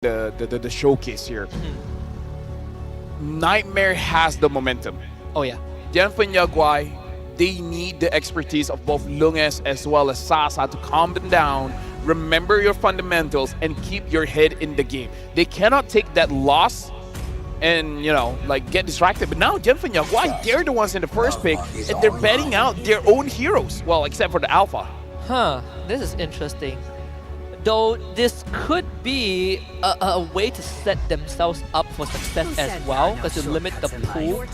the showcase here. Nightmare has the momentum. Oh yeah. DFYG, they need the expertise of both Lunges as well as Sasa to calm them down, remember your fundamentals, and keep your head in the game. They cannot take that loss and, you know, like get distracted. But now DFYG, they're the ones in the first pick, and they're betting out their own heroes. Well, except for the Alpha. Huh, this is interesting. Though this could be a way to set themselves up for success as well, because to limit the pool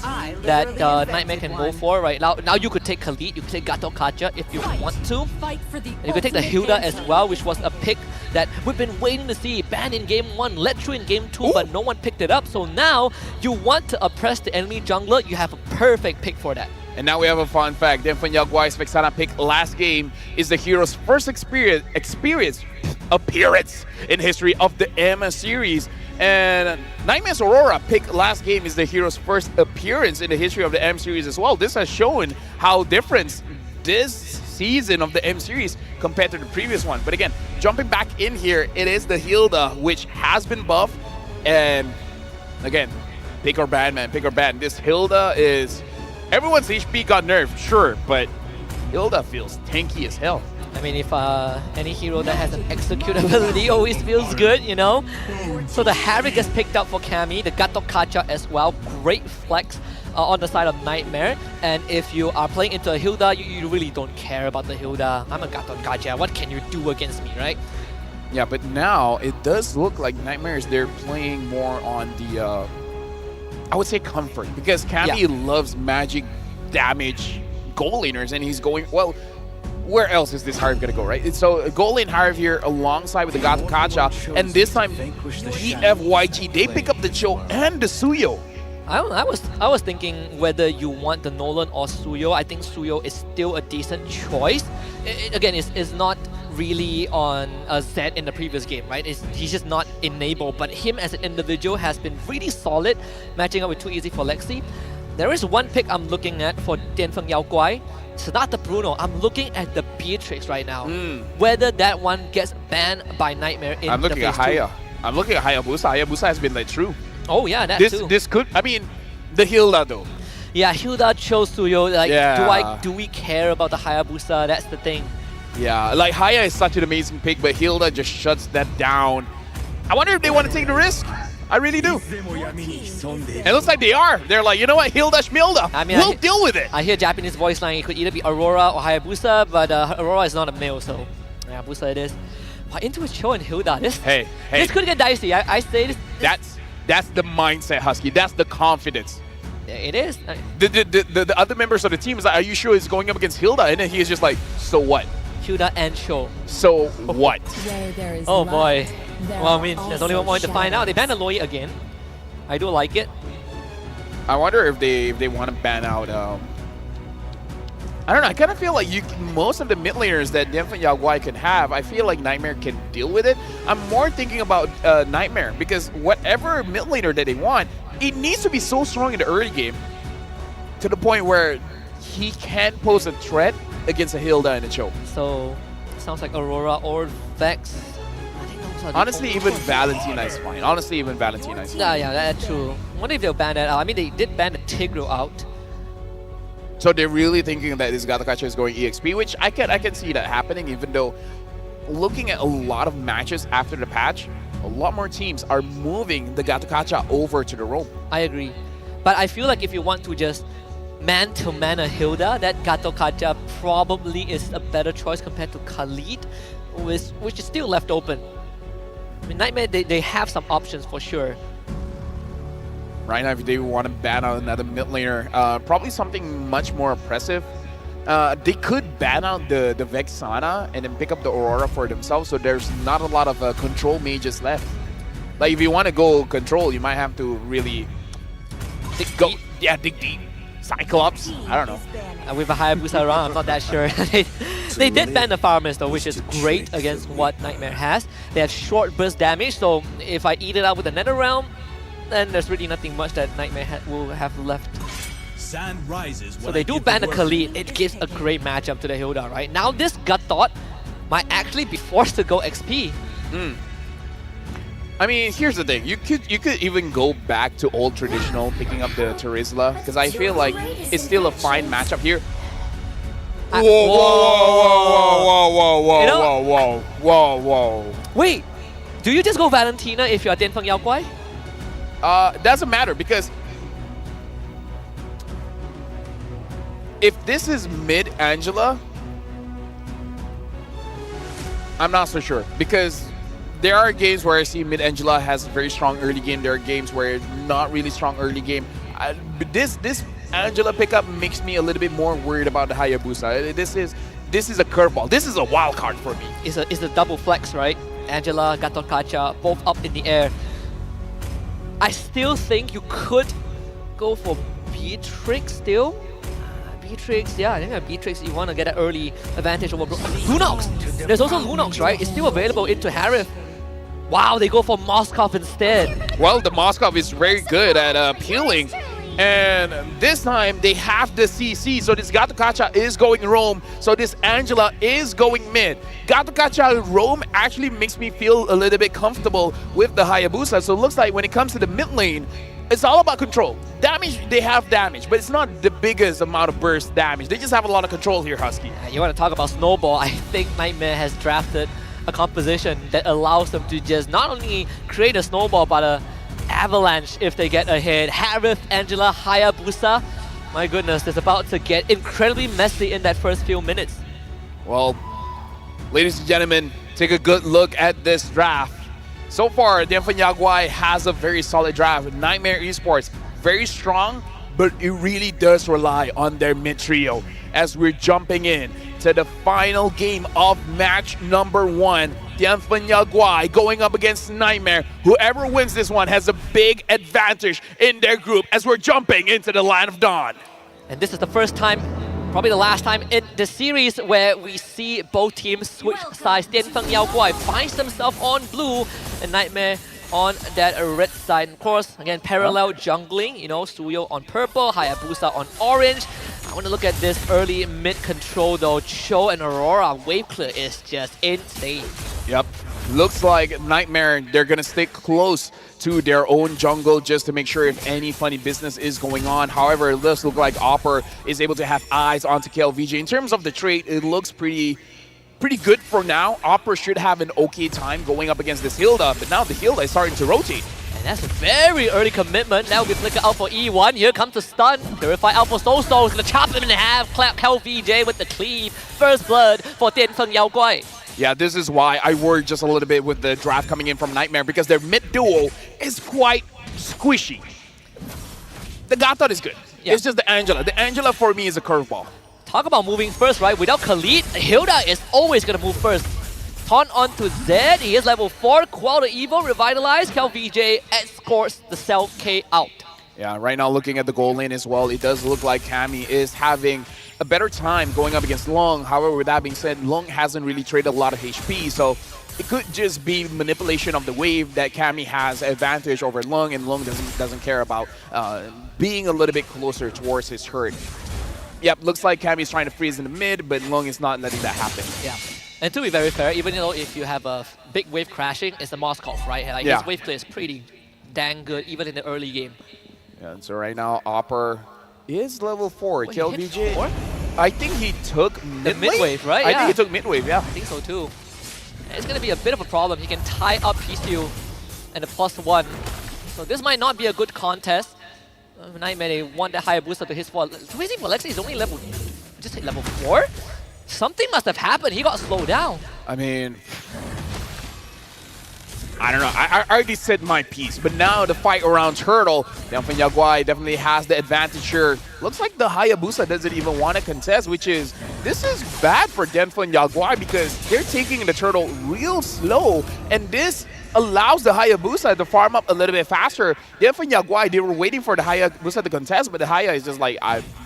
that Nightmare can go for right now. Now you could take Khalid, you could take Gato Kacha if you want to. And you could take the Hilda as well, which was a pick that we've been waiting to see. Banned in Game 1, let through in Game 2, but no one picked it up. So now you want to oppress the enemy jungler, you have a perfect pick for that. And now we have a fun fact. DFYG's Vexana pick last game is the hero's first appearance in history of the M series. And Nightmare's Aurora pick last game is the hero's first appearance in the history of the M series as well. This has shown how different this season of the M series compared to the previous one. But again, jumping back in here, it is the Hilda, which has been buffed. And again, pick or ban, man, pick or ban. This Hilda is... Everyone's HP got nerfed, sure, but Hilda feels tanky as hell. I mean, if any hero that has an execute ability always feels good, you know? So the Harry gets picked up for Cammy, the Gato Kacha as well. Great flex on the side of Nightmare. And if you are playing into a Hilda, you really don't care about the Hilda. I'm a Gato Kacha, what can you do against me, right? Yeah, but now it does look like Nightmares, they're playing more on the... I would say comfort, because Cammy loves magic damage goal laners, and he's going, well, where else is this Harv going to go, right? So goal lane Harv here alongside with the Gato Kacha, and this time DFYG, they pick up the Cho and the Suyo. I was thinking whether you want the Nolan or Suyo. I think Suyo is still a decent choice. Again, it's not really on a Z in the previous game, right? He's just not enabled, but him as an individual has been really solid, matching up with Too Easy for Lexi. There is one pick I'm looking at for DFYG. It's not the Bruno. I'm looking at the Beatrix right now. Whether that one gets banned by Nightmare in I'm looking the at Haya. I'm looking at Hayabusa. Hayabusa has been like true. Oh yeah, that too. This could, I mean, the Hilda though. Yeah, Hilda chose Suyo. Like, do we care about the Hayabusa? That's the thing. Yeah, like Haya is such an amazing pick, but Hilda just shuts that down. I wonder if they want to take the risk. I really do. It looks like they are. They're like, you know what, Hilda Schmilda, I mean, we'll deal with it. I hear Japanese voice line. It could either be Aurora or Hayabusa, but Aurora is not a male, so Hayabusa it is. Wow, into a Cho and Hilda. This could get dicey. I say this. That's the mindset, Husky. That's the confidence. It is. The other members of the team is like, are you sure it's going up against Hilda? And then he is just like, so what? Hilda and Cho. So what? Oh boy. Well, I mean, there's only one point to find out. They banned Aloy again. I do like it. I wonder if they want to ban out. I don't know. I kind of feel like most of the mid laners that DFYG can have, I feel like Nightmare can deal with it. I'm more thinking about Nightmare, because whatever mid laner that they want, it needs to be so strong in the early game to the point where he can't pose a threat against a Hilda and a Cho. So, sounds like Aurora or Vex. Honestly, even Valentina is fine. Honestly, even Valentina is fine. Yeah, that's true. I wonder if they'll ban that out. I mean, they did ban the Tigreal out. So they're really thinking that this Gato Kacha is going EXP, which I can see that happening, even though looking at a lot of matches after the patch, a lot more teams are moving the Gato Kacha over to the roam. I agree. But I feel like if you want to just man-to-man a Hilda, that Gato Kacha probably is a better choice compared to Khalid, which is still left open. I mean, Nightmare, they have some options for sure. Right now, if they want to ban out another mid laner, probably something much more oppressive. They could ban out the Vexana and then pick up the Aurora for themselves, so there's not a lot of control mages left. Like, if you want to go control, you might have to really dig deep. Cyclops, I don't know. With a Hayabusa around, I'm not that sure. They did ban the farmers though, which is great against what Nightmare has. They have short burst damage, so if I eat it out with the Nether Realm, then there's really nothing much that Nightmare will have left. So they do ban the Khalid. It gives a great matchup to the Hilda, right? Now this Gut Thought might actually be forced to go XP. I mean, here's the thing. You could even go back to old traditional, picking up the Terizla, because I feel like it's still a fine matchup here. Whoa, whoa, whoa, whoa, whoa, You know, whoa, whoa, whoa, whoa. Wait, do you just go Valentina if you're Dianfeng Yao Guai? Doesn't matter because if this is mid Angela, I'm not so sure because there are games where I see mid Angela has a very strong early game. There are games where not really strong early game. But this Angela pickup makes me a little bit more worried about the Hayabusa. This is a curveball. This is a wild card for me. It's a double flex, right? Angela, Gatot Kacha, both up in the air. I still think you could go for Beatrix still. Beatrix, yeah, I think Beatrix, you want to get an early advantage over Lunox. There's also Lunox, right? It's still available into Harith. Wow, they go for Moskov instead. Well, the Moskov is very good at peeling. And this time, they have the CC, so this Gatokacha is going roam, so this Angela is going mid. Gatokacha roam actually makes me feel a little bit comfortable with the Hayabusa, so it looks like when it comes to the mid lane, it's all about control. Damage, they have damage, but it's not the biggest amount of burst damage. They just have a lot of control here, Husky. You want to talk about Snowball, I think Nightmare has drafted a composition that allows them to just not only create a Snowball, but a avalanche if they get ahead. Harith, Angela, Hayabusa. My goodness, it's about to get incredibly messy in that first few minutes. Well, ladies and gentlemen, take a good look at this draft. So far, Dianfeng Yao Guai has a very solid draft. Nightmare Esports, very strong, but it really does rely on their mid trio. As we're jumping in to the final game of match number 1, Dianfeng Yao Guai going up against Nightmare. Whoever wins this one has a big advantage in their group as we're jumping into the Land of Dawn. And this is the first time, probably the last time in the series where we see both teams switch sides. Dianfeng Yao Guai finds themselves on blue and Nightmare on that red side. Of course, again, parallel jungling, you know, Suyo on purple, Hayabusa on orange. I want to look at this early mid control though. Cho and Aurora wave clear is just insane. Yep. Looks like Nightmare, they're going to stick close to their own jungle just to make sure if any funny business is going on. However, it does look like Opper is able to have eyes onto KLVJ. In terms of the trait, it looks pretty good for now. Opper should have an okay time going up against this Hilda, but now the Hilda is starting to rotate. And that's a very early commitment. Now we flicker out for E1. Here comes the stun. Purify out for Soul. Gonna chop him in half. Clap KLVJ with the cleave. First blood for Dianfeng Yao Guai. Yeah, this is why I worry just a little bit with the draft coming in from Nightmare because their mid duo is quite squishy. The Gatot is good. Yeah. It's just the Angela. The Angela for me is a curveball. Talk about moving first, right? Without Khalid, Hilda is always going to move first. Taunt onto Zed. He is level 4. Quell the Evil, Revitalize. KLVJ escorts the self-K out. Yeah, right now looking at the goal lane as well, it does look like Cammy is having a better time going up against Long. However, with that being said, Long hasn't really traded a lot of HP, so it could just be manipulation of the wave that Cammy has advantage over Long, and Long doesn't care about being a little bit closer towards his hurt. Yep, looks like Cammy's trying to freeze in the mid, but Long is not letting that happen. Yeah. And to be very fair, even though if you have a big wave crashing, it's a Moskov, right? Like his wave clear is pretty dang good, even in the early game. Yeah, and so right now, Opper is level 4. KLVJ, I think he took mid-wave, right? I think he took mid-wave, yeah. I think so too. And it's going to be a bit of a problem. He can tie up PCU and a +1. So this might not be a good contest. Nightmare, they want that Hayabusa to his fall. Crazy for Lexi is only just hit level 4? Something must have happened. He got slowed down. I mean, I don't know. I already said my piece, but now the fight around Turtle, Dianfeng Yao Guai definitely has the advantage here. Looks like the Hayabusa doesn't even want to contest, which is, this is bad for Dianfeng Yao Guai because they're taking the Turtle real slow, and this allows the Hayabusa to farm up a little bit faster. Dianfeng Yao Guai, they were waiting for the Hayabusa to contest, but the Haya is just like,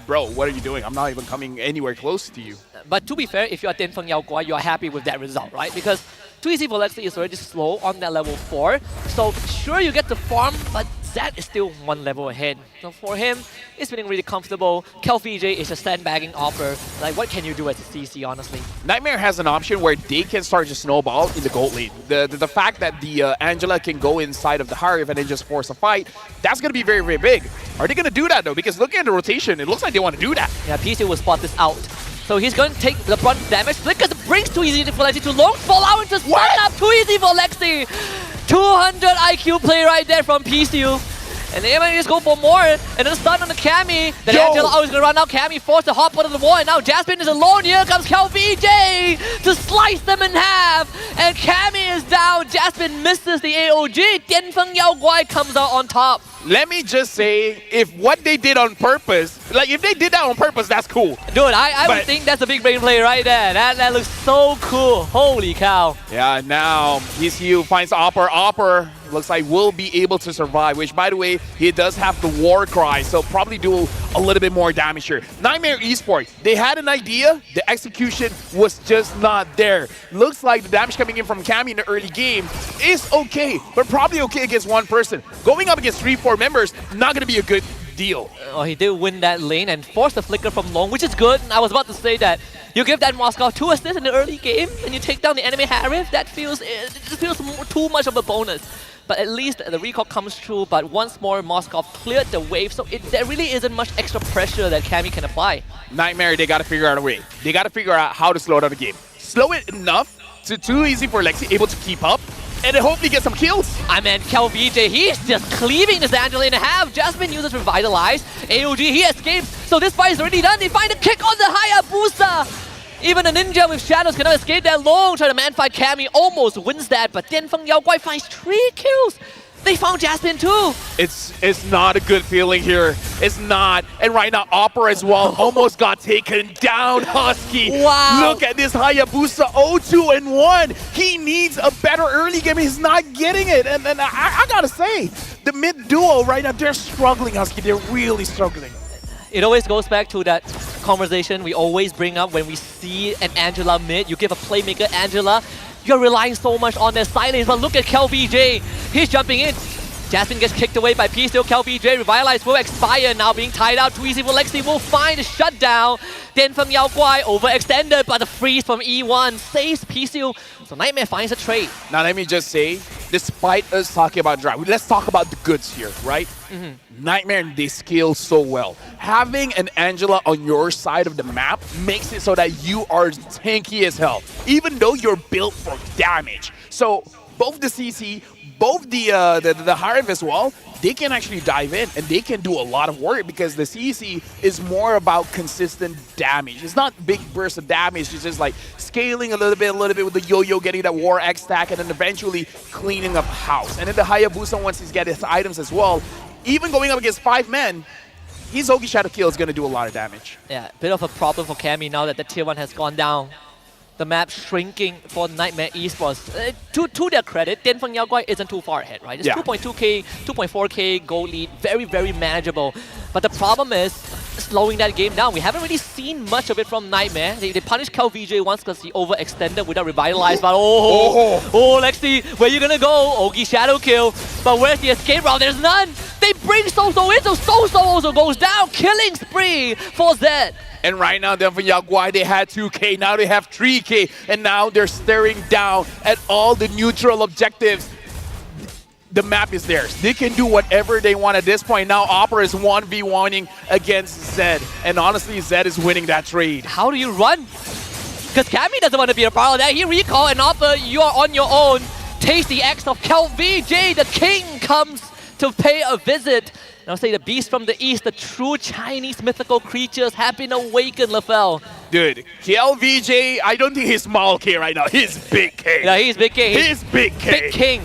bro, what are you doing? I'm not even coming anywhere close to you. But to be fair, if you're Dianfeng Yao Guai, you're happy with that result, right? Because Too Easy for Lexi is already slow on that level 4. So sure, you get to farm, but Zed is still one level ahead. So for him, it's feeling really comfortable. KelVJ is a sandbagging offer. Like, what can you do as a CC, honestly? Nightmare has an option where they can start to snowball in the gold lead. The fact that the Angela can go inside of the Harif and then just force a fight, that's going to be very, very big. Are they going to do that, though? Because looking at the rotation, it looks like they want to do that. Yeah, PC will spot this out. So he's going to take the brunt damage. Flickers brings too easy for Lexi. Too long. Fall out into stun up. Too easy for Lexi. 200 IQ play right there from PCU. And they might just go for more. And then stun on the Cammy. Then Angela always going to run out. Cammy forced to hop out of the wall. And now Jasmine is alone. Here comes KelVJ to slice them in half. And Cammy is down. Jasmine misses the AOG. Dianfeng Yaoguai comes out on top. Let me just say, if what they did on purpose, like if they did that on purpose, that's cool. Dude, I would think that's a big brain play right there. That looks so cool. Holy cow. Yeah, now PCU finds Opper. Opper looks like will be able to survive, which by the way, he does have the war cry, so probably do a little bit more damage here. Nightmare Esports, they had an idea, the execution was just not there. Looks like the damage coming in from Cammy in the early game is okay, but probably okay against one person. Going up against 3-4 members, not going to be a good deal. Oh, he did win that lane and forced the flicker from long, which is good. I was about to say that you give that Moscow 2 assists in the early game and you take down the enemy Harif, that feels too much of a bonus. But at least the recall comes through, but once more Moscow cleared the wave, so there really isn't much extra pressure that Cammy can apply. Nightmare, they got to figure out a way. They got to figure out how to slow down the game. Slow it enough to too easy for Lexi, able to keep up, and then hopefully get some kills. I mean, KelVJ, he's just cleaving this Angela in half. Jasmine uses Revitalize. AOG, he escapes. So this fight is already done. They find a kick on the Hayabusa. Even a ninja with shadows cannot escape that long. Try to man-fight Cammy, almost wins that, but Dianfeng Yaoguai finds 3 kills. They found Jasmine too. It's not a good feeling here. It's not. And right now, Opera as well almost got taken down, Husky. Wow. Look at this Hayabusa 0-2-1. He needs a better early game. He's not getting it. And I gotta say, the mid duo right now, they're struggling, Husky. They're really struggling. It always goes back to that conversation we always bring up when we see an Angela mid. You give a playmaker Angela, you're relying so much on their silence. But look at KelVJ. He's jumping in. Jasmine gets kicked away by P-Still. KelVJ, Revitalize will expire. Now being tied out. Too easy for Lexi. Will find a shutdown. Dianfeng Yaoguai overextended, but the freeze from E1 saves P-Still. So Nightmare finds a trade. Now let me just say, despite us talking about drive, let's talk about the goods here, right? Nightmare, they scale so well. Having an Angela on your side of the map makes it so that you are tanky as hell, even though you're built for damage. So both the CC, both the Harif as well, they can actually dive in and they can do a lot of work because the CC is more about consistent damage. It's not big bursts of damage, it's just like scaling a little bit with the yo-yo, getting that War X stack, and then eventually cleaning up house. And then the Hayabusa, once he's got his items as well, even going up against 5 men, his Ogi Shadow Kill is going to do a lot of damage. Yeah, bit of a problem for Cammy now that the tier 1 has gone down. The map shrinking for Nightmare Esports. To their credit, Dianfeng Yaoguai isn't too far ahead, right? It's 2.2k, 2.4k gold lead, very, very manageable. But the problem is slowing that game down. We haven't really seen much of it from Nightmare. They punished KelVJ once because he overextended without Revitalize, but Lexi, where you gonna go? Ogi Shadow Kill. But where's the escape route? There's none! They bring Soso in, so Soso also goes down! Killing spree for Zed! And right now, Dianfeng Yaoguai, they had 2k, now they have 3k, and now they're staring down at all the neutral objectives. The map is theirs. They can do whatever they want at this point. Now Opera is 1v1ing against Zed, and honestly, Zed is winning that trade. How do you run? Because Cammy doesn't want to be a part of that. He recall, and Opera, you are on your own. Taste the X of KelVJ, the king comes to pay a visit. And I'll say the beast from the east, the true Chinese mythical creatures have been awakened, LaFell. Dude, KelVJ, I don't think he's small K right now. He's big K. Yeah, he's big K. He's big K. Big king.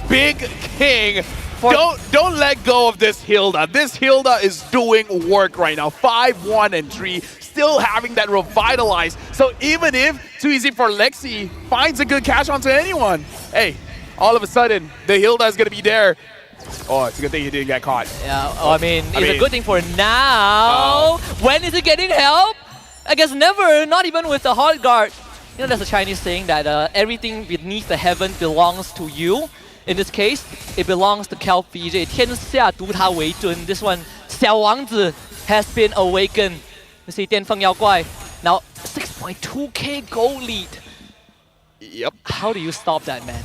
Big king. Don't let go of this Hilda. This Hilda is doing work right now. 5, 1, and 3. Still having that Revitalize. So even if too easy for Lexi finds a good catch onto anyone, hey, all of a sudden, the Hilda is going to be there. Oh, it's a good thing he didn't get caught. Yeah, I mean, it's a good thing for now. When is he getting help? I guess never, not even with the hard guard. You know, there's a Chinese saying that everything beneath the heaven belongs to you. In this case, it belongs to DFYG. 天下独他为尊. This one, 小王子 has been awakened. You see, 巅峰妖怪 now 6.2k goal lead. Yep. How do you stop that, man?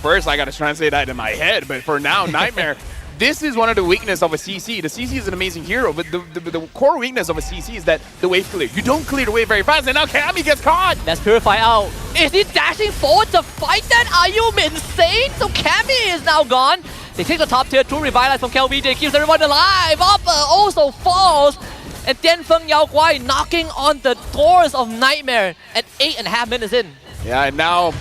First, I gotta translate that in my head, but for now, Nightmare, this is one of the weaknesses of a CC. The CC is an amazing hero, but the core weakness of a CC is that the wave clear. You don't clear the wave very fast, and now Cammy gets caught! Let's purify out. Is he dashing forward to fight that? Are you insane? So Cammy is now gone. They take the top tier 2 revitalize from DFYG, keeps everyone alive. Oppa also falls. And Dianfeng Yao Guai knocking on the doors of Nightmare at 8.5 minutes in. Yeah, and now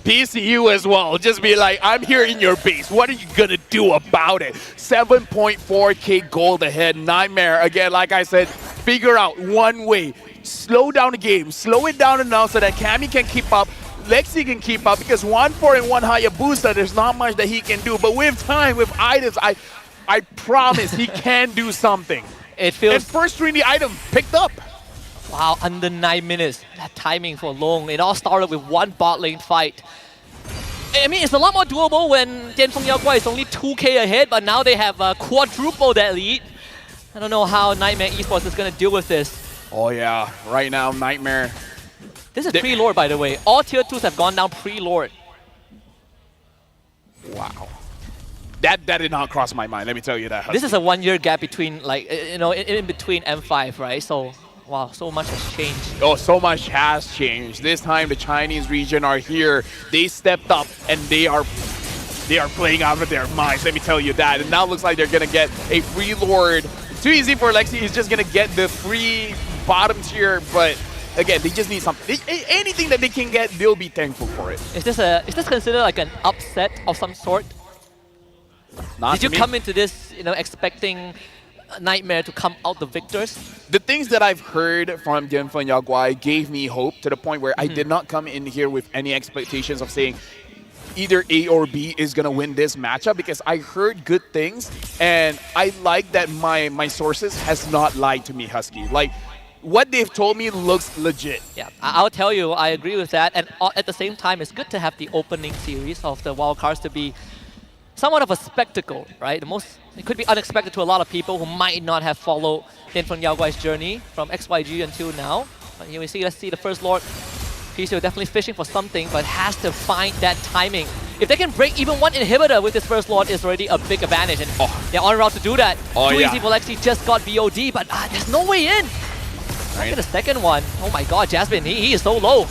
PCU as well. Just be like, I'm here in your base. What are you gonna do about it? 7.4k gold ahead. Nightmare, again, like I said, figure out one way. Slow down the game. Slow it down enough so that Cammy can keep up. Lexi can keep up because 1-4 and 1 Hayabusa, there's not much that he can do. But with time, with items, I promise he can do something. It feels... And first 3D item picked up. Wow, under 9 minutes. That timing for long. It all started with one bot lane fight. I mean, it's a lot more doable when Dianfeng Yao Guai is only 2k ahead, but now they have quadruple that lead. I don't know how Nightmare Esports is going to deal with this. Oh yeah, right now, Nightmare. This is pre-Lord, by the way. All tier 2s have gone down pre-Lord. Wow. That did not cross my mind, let me tell you that. This is a 1 year gap between, like, you know, in between M5, right? So, wow, so much has changed. Oh, so much has changed. This time the Chinese region are here. They stepped up and they are playing out of their minds, let me tell you that. And now it looks like they're gonna get a free Lord. Too easy for Lexi, he's just gonna get the free bottom tier, but again, they just need something. Anything that they can get, they'll be thankful for it. Is this considered like an upset of some sort? Not Did you come into this, you know, expecting Nightmare to come out the victors? The things that I've heard from Dianfeng Yao Guai gave me hope to the point where I did not come in here with any expectations of saying either A or B is going to win this matchup, because I heard good things and I like that my sources has not lied to me, Husky. Like, what they've told me looks legit. Yeah, I'll tell you, I agree with that. And at the same time, it's good to have the opening series of the wildcards to be somewhat of a spectacle, right? It could be unexpected to a lot of people who might not have followed Dianfeng Yao Guai's journey from XYG until now. But here let's see the first Lord. PCO definitely fishing for something, but has to find that timing. If they can break even one inhibitor with this first Lord, it's already a big advantage, and they're on route to do that. Too easy for Lexi, just got BOD, but there's no way in. Look at the second one. Oh my god, Jasmine, he is so low.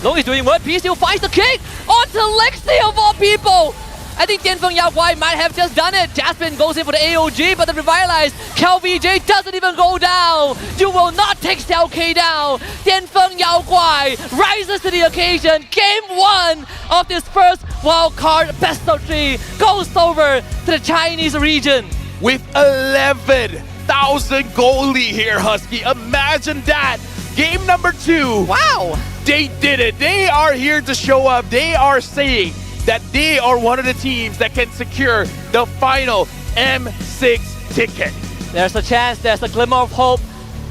Long is doing what? PCO finds the kick onto Lexi of all people! I think Dianfeng Yao Guai might have just done it. Jasmine goes in for the AOG, but the revitalized DFYG doesn't even go down. You will not take Xiao K down. Dianfeng Yao Guai rises to the occasion. Game 1 of this first wildcard best of 3 goes over to the Chinese region. With 11,000 goal lead here, Husky. Imagine that. Game number 2. Wow. They did it. They are here to show up. They are saying that they are one of the teams that can secure the final M6 ticket. There's a chance, there's a glimmer of hope.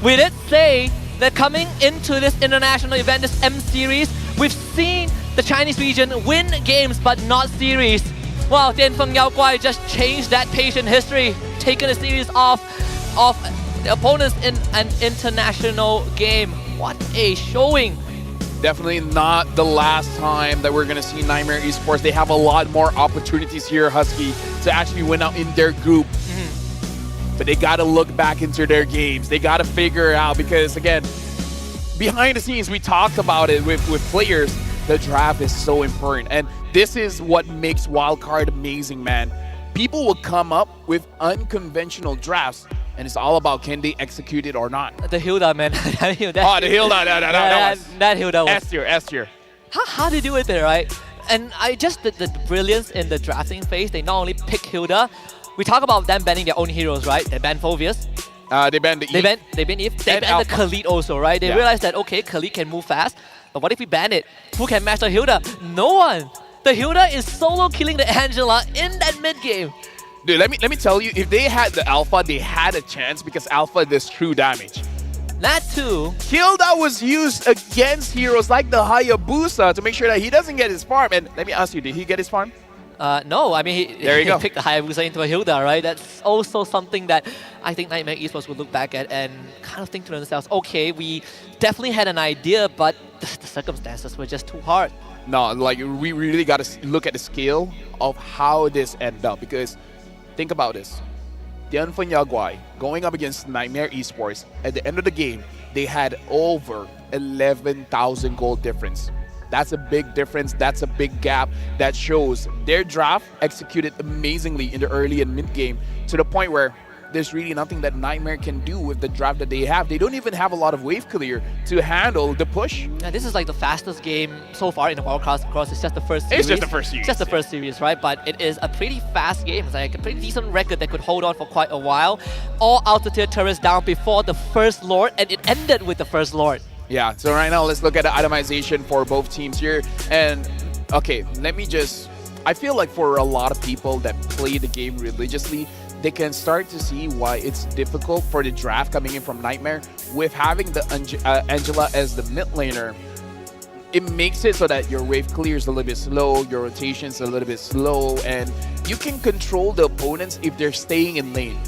We did say that coming into this international event, this M series, we've seen the Chinese region win games but not series. Well, Dianfeng Yao Guai just changed that patient history, taking the series off of the opponents in an international game. What a showing. Definitely not the last time that we're going to see Nightmare Esports. They have a lot more opportunities here, Husky, to actually win out in their group. But they got to look back into their games. They got to figure it out because, again, behind the scenes, we talked about it with players. The draft is so important. And this is what makes Wildcard amazing, man. People will come up with unconventional drafts, and it's all about can they execute it or not. The Hilda, man. The Hilda, that Hilda was S tier. How do you do it there, right? And the brilliance in the drafting phase, they not only pick Hilda, we talk about them banning their own heroes, right? They banned Phoveus. They banned the Eve. They banned Eve. They banned the Khalid also, right? They realized that, okay, Khalid can move fast, but what if we ban it? Who can match the Hilda? No one. The Hilda is solo killing the Angela in that mid game. Dude, let me tell you, if they had the Alpha, they had a chance because Alpha does true damage. That too. Hilda was used against heroes like the Hayabusa to make sure that he doesn't get his farm. And let me ask you, did he get his farm? No, I mean, There you he go. picked the Hayabusa into a Hilda, right? That's also something that I think Nightmare Esports would look back at and kind of think to themselves, okay, we definitely had an idea, but the circumstances were just too hard. No, like we really got to look at the scale of how this ended up, because think about this. DFYG going up against Nightmare Esports, at the end of the game, they had over 11,000 gold difference. That's a big difference. That's a big gap. That shows their draft executed amazingly in the early and mid game, to the point where there's really nothing that Nightmare can do with the draft that they have. They don't even have a lot of wave clear to handle the push. Yeah, this is like the fastest game so far in the Wildcard Cross. It's just the first series. It's just the first series. Just the first series, right? But it is a pretty fast game. It's like a pretty decent record that could hold on for quite a while. All altitude turrets down before the first Lord, and it ended with the first Lord. Yeah, so right now let's look at the itemization for both teams here. And okay, let me just, I feel like for a lot of people that play the game religiously, they can start to see why it's difficult for the draft coming in from Nightmare with having the Angela as the mid laner. It makes it so that your wave clear is a little bit slow, your rotation's a little bit slow, and you can control the opponents if they're staying in lane.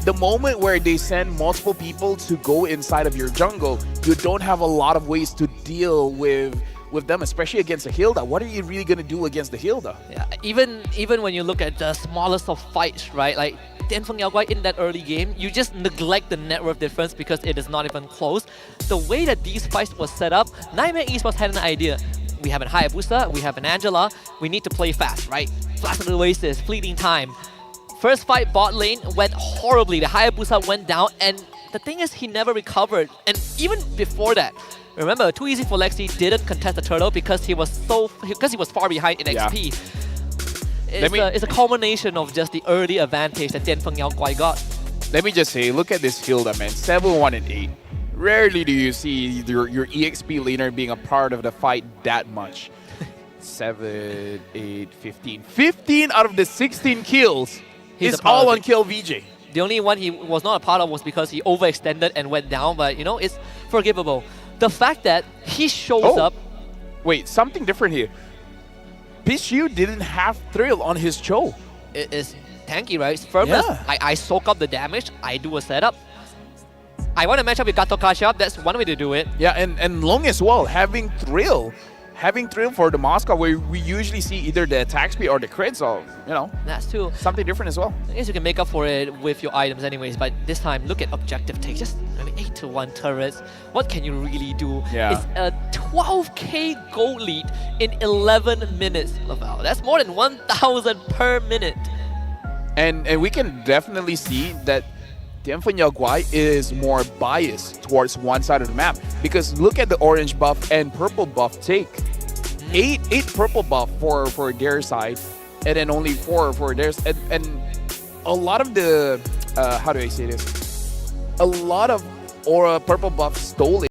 The moment where they send multiple people to go inside of your jungle, you don't have a lot of ways to deal with them, especially against a Hilda. What are you really going to do against the Hilda? Yeah, even when you look at the smallest of fights, right? Like DFYG in that early game, you just neglect the net worth difference because it is not even close. The way that these fights were set up, Nightmare Esports had an idea. We have an Hayabusa, we have an Angela, we need to play fast, right? Flash of the Oasis, fleeting time. First fight bot lane went horribly. The Hayabusa went down, and the thing is, he never recovered. And even before that, remember, Too Easy for Lexi didn't contest the turtle because he was far behind in XP. It's a culmination of just the early advantage that DFYG got. Let me just say, look at this Hilda, man. 7-1 and 8. Rarely do you see your EXP laner being a part of the fight that much. 7, 8, 15. 15 out of the 16 kills is all on Kill VJ. The only one he was not a part of was because he overextended and went down, but you know, it's forgivable. The fact that he shows up... Wait, something different here. Pichu didn't have Thrill on his Cho. It is tanky, right? It's firmness. Yeah. I soak up the damage, I do a setup. I want to match up with Gato Kashyap, that's one way to do it. Yeah, and Long as well, having Thrill for the Moscow, where we usually see either the attack speed or the crit, so, you know, that's too something different as well. I guess you can make up for it with your items anyways, but this time, look at objective take. Just 8-1 turrets. What can you really do? Yeah. It's a 12k gold lead in 11 minutes, Laval. That's more than 1,000 per minute. And we can definitely see that DFYG is more biased towards one side of the map, because look at the orange buff and purple buff take. 8 purple buff for their side, and then only 4 for theirs. And a lot of the how do I say this? A lot of aura purple buff stolen